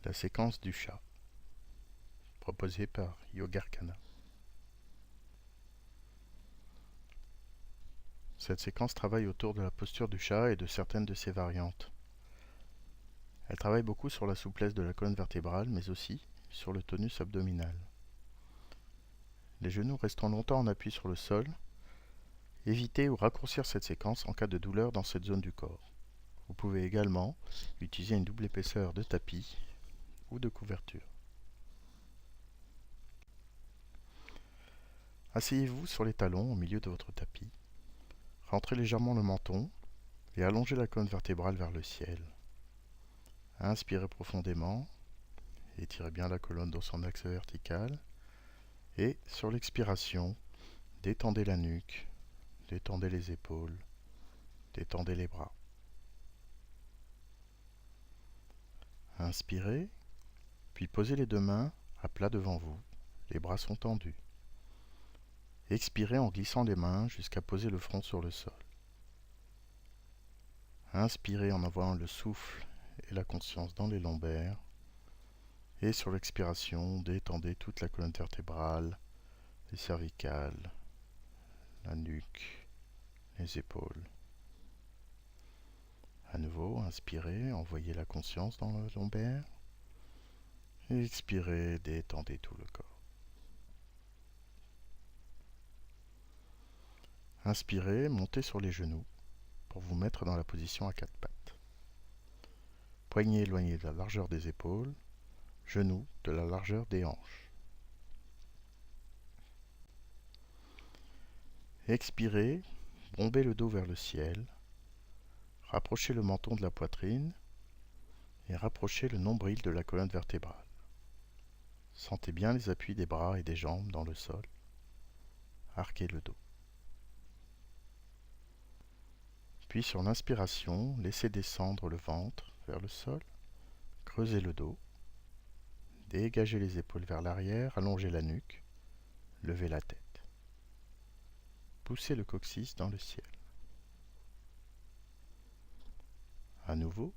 La séquence du chat, proposée par Yogarkana. Cette séquence travaille autour de la posture du chat et de certaines de ses variantes. Elle travaille beaucoup sur la souplesse de la colonne vertébrale, mais aussi sur le tonus abdominal. Les genoux restant longtemps en appui sur le sol, évitez ou raccourcir cette séquence en cas de douleur dans cette zone du corps. Vous pouvez également utiliser une double épaisseur de tapis ou de couverture. Asseyez-vous sur les talons au milieu de votre tapis. Rentrez légèrement le menton et allongez la colonne vertébrale vers le ciel. Inspirez profondément, étirez bien la colonne dans son axe vertical et sur l'expiration, détendez la nuque, détendez les épaules, détendez les bras. Inspirez, puis posez les deux mains à plat devant vous, les bras sont tendus. Expirez en glissant les mains jusqu'à poser le front sur le sol. Inspirez en envoyant le souffle et la conscience dans les lombaires. Et sur l'expiration, détendez toute la colonne vertébrale, les cervicales, la nuque, les épaules. À nouveau, inspirez, envoyez la conscience dans le lombaire. Et expirez, détendez tout le corps. Inspirez, montez sur les genoux pour vous mettre dans la position à quatre pattes. Poignets éloignés de la largeur des épaules, genoux de la largeur des hanches. Expirez, bombez le dos vers le ciel, rapprochez le menton de la poitrine et rapprochez le nombril de la colonne vertébrale. Sentez bien les appuis des bras et des jambes dans le sol. Arquez le dos. Puis sur l'inspiration, laissez descendre le ventre vers le sol, creusez le dos, dégagez les épaules vers l'arrière, allongez la nuque, levez la tête. Poussez le coccyx dans le ciel. À nouveau,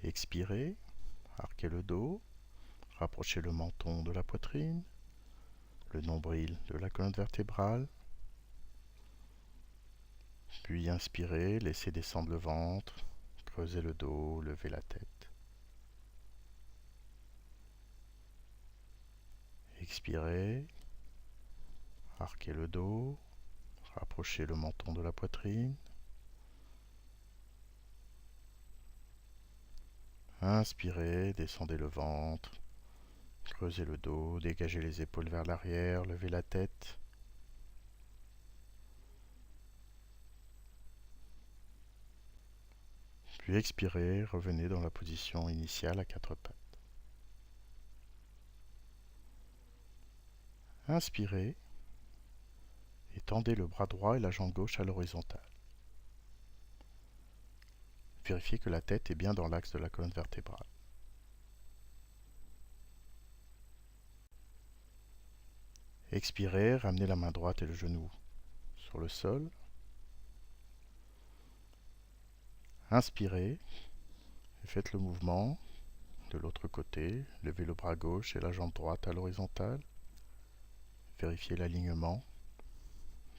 expirez, arquez le dos, rapprochez le menton de la poitrine, le nombril de la colonne vertébrale. Puis inspirez, laissez descendre le ventre, creusez le dos, levez la tête. Expirez, arquez le dos, rapprochez le menton de la poitrine. Inspirez, descendez le ventre, creusez le dos, dégagez les épaules vers l'arrière, levez la tête. Puis expirez, revenez dans la position initiale à quatre pattes. Inspirez et tendez le bras droit et la jambe gauche à l'horizontale. Vérifiez que la tête est bien dans l'axe de la colonne vertébrale. Expirez, ramenez la main droite et le genou sur le sol. Inspirez et faites le mouvement de l'autre côté. Levez le bras gauche et la jambe droite à l'horizontale. Vérifiez l'alignement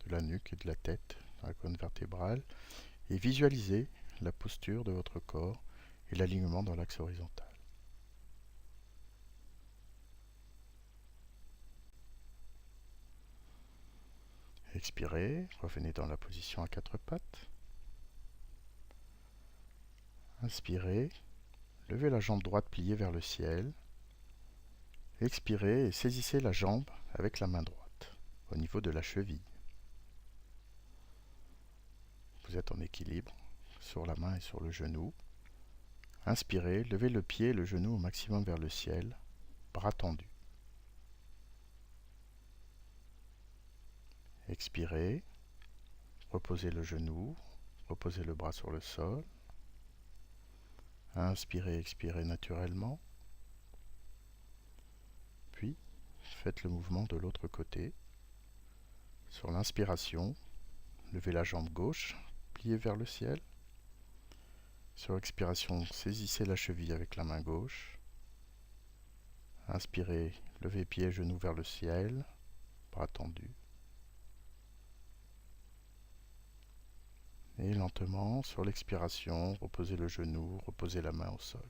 de la nuque et de la tête dans la colonne vertébrale et visualisez la posture de votre corps et l'alignement dans l'axe horizontal. Expirez, revenez dans la position à quatre pattes. Inspirez, levez la jambe droite pliée vers le ciel. Expirez et saisissez la jambe avec la main droite au niveau de la cheville. Vous êtes en équilibre sur la main et sur le genou. Inspirez, levez le pied et le genou au maximum vers le ciel, bras tendus. Expirez, reposez le genou, reposez le bras sur le sol. Inspirez, expirez naturellement. Puis, faites le mouvement de l'autre côté. Sur l'inspiration, levez la jambe gauche, pliée vers le ciel. Sur l'expiration, saisissez la cheville avec la main gauche. Inspirez, levez pieds et genoux vers le ciel, bras tendus. Et lentement, sur l'expiration, reposez le genou, reposez la main au sol.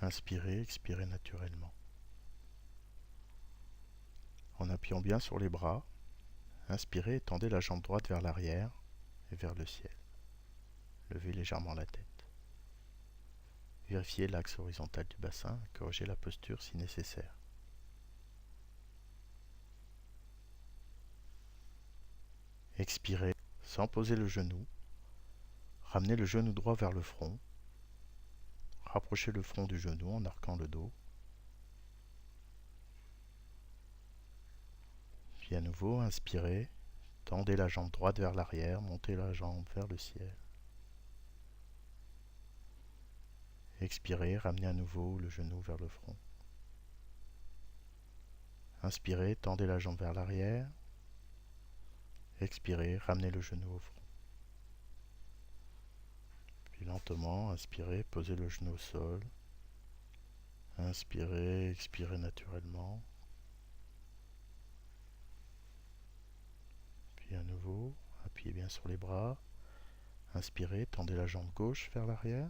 Inspirez, expirez naturellement. En appuyant bien sur les bras, inspirez et tendez la jambe droite vers l'arrière et vers le ciel. Levez légèrement la tête. Vérifiez l'axe horizontal du bassin et corrigez la posture si nécessaire. Expirez sans poser le genou. Ramenez le genou droit vers le front. Rapprochez le front du genou en arquant le dos. Puis à nouveau, inspirez. Tendez la jambe droite vers l'arrière, montez la jambe vers le ciel. Expirez, ramenez à nouveau le genou vers le front. Inspirez, tendez la jambe vers l'arrière. Expirez, ramenez le genou au front. Puis lentement, inspirez, posez le genou au sol. Inspirez, expirez naturellement. Puis à nouveau, appuyez bien sur les bras. Inspirez, tendez la jambe gauche vers l'arrière.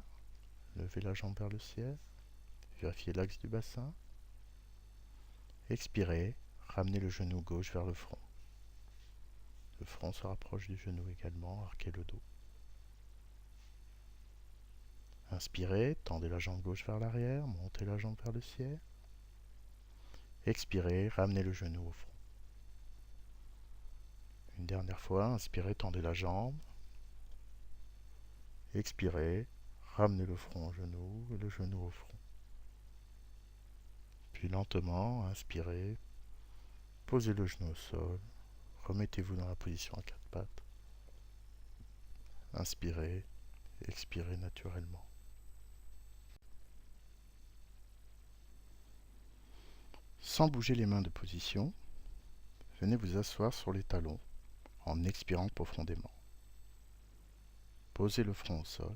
Levez la jambe vers le ciel. Vérifiez l'axe du bassin. Expirez, ramenez le genou gauche vers le front. Le front se rapproche du genou également, arquez le dos. Inspirez, tendez la jambe gauche vers l'arrière, montez la jambe vers le ciel. Expirez, ramenez le genou au front. Une dernière fois, inspirez, tendez la jambe. Expirez, ramenez le front au genou et le genou au front. Puis lentement, inspirez, posez le genou au sol, remettez-vous dans la position à quatre pattes. Inspirez, expirez naturellement. Sans bouger les mains de position, venez vous asseoir sur les talons en expirant profondément. Posez le front au sol.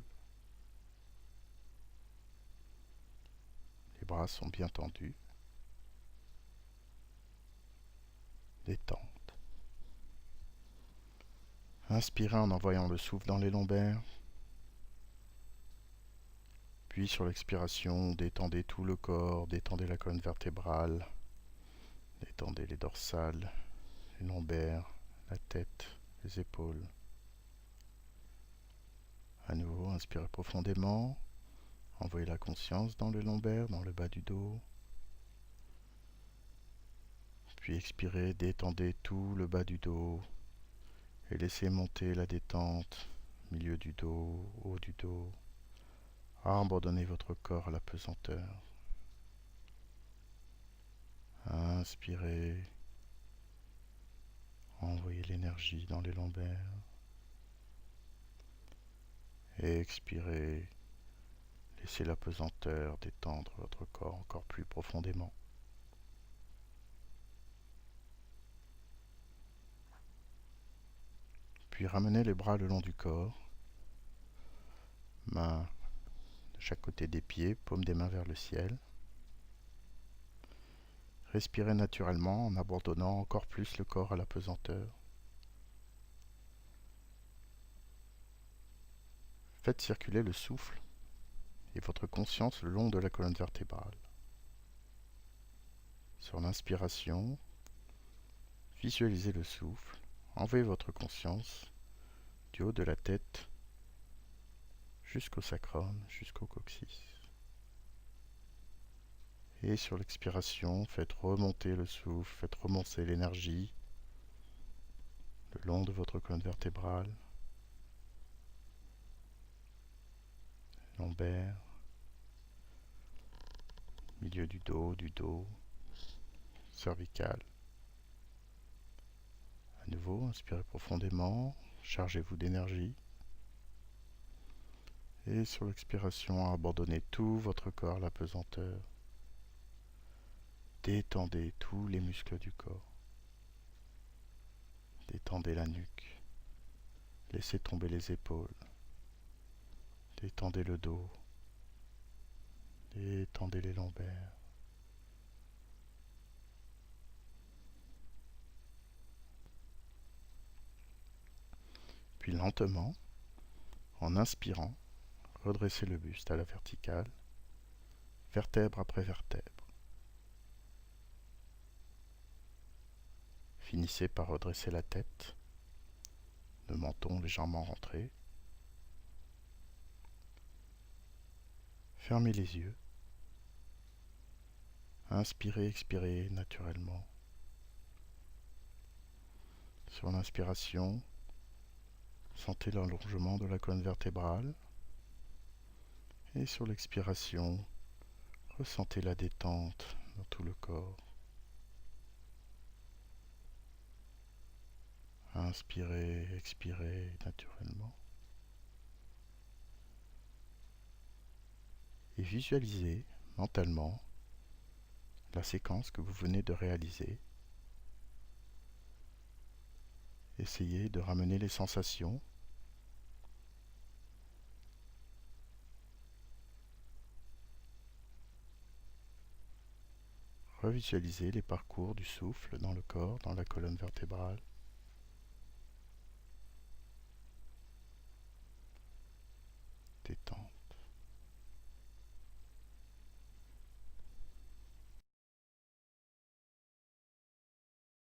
Les bras sont bien tendus. Détente. Inspirez en envoyant le souffle dans les lombaires. Puis sur l'expiration, détendez tout le corps, détendez la colonne vertébrale, détendez les dorsales, les lombaires, la tête, les épaules. À nouveau, inspirez profondément. Envoyez la conscience dans le lombaire, dans le bas du dos. Puis expirez, détendez tout le bas du dos et laissez monter la détente, milieu du dos, haut du dos. Abandonnez votre corps à la pesanteur. Inspirez, envoyez l'énergie dans les lombaires. Expirez, laissez la pesanteur détendre votre corps encore plus profondément. Puis ramenez les bras le long du corps, mains de chaque côté des pieds, paumes des mains vers le ciel. Respirez naturellement en abandonnant encore plus le corps à la pesanteur. Faites circuler le souffle et votre conscience le long de la colonne vertébrale. Sur l'inspiration, visualisez le souffle, envoyez votre conscience du haut de la tête jusqu'au sacrum, jusqu'au coccyx. Et sur l'expiration, faites remonter le souffle, faites remonter l'énergie le long de votre colonne vertébrale, lombaire, milieu du dos, cervical. À nouveau, inspirez profondément, chargez-vous d'énergie. Et sur l'expiration, abandonnez tout votre corps à la pesanteur. Détendez tous les muscles du corps. Détendez la nuque. Laissez tomber les épaules. Détendez le dos, détendez les lombaires. Puis lentement, en inspirant, redressez le buste à la verticale, vertèbre après vertèbre. Finissez par redresser la tête, le menton légèrement rentré. Fermez les yeux. Inspirez, expirez naturellement. Sur l'inspiration, sentez l'allongement de la colonne vertébrale. Et sur l'expiration, ressentez la détente dans tout le corps. Inspirez, expirez naturellement. Et visualisez mentalement la séquence que vous venez de réaliser. Essayez de ramener les sensations. Revisualisez les parcours du souffle dans le corps, dans la colonne vertébrale.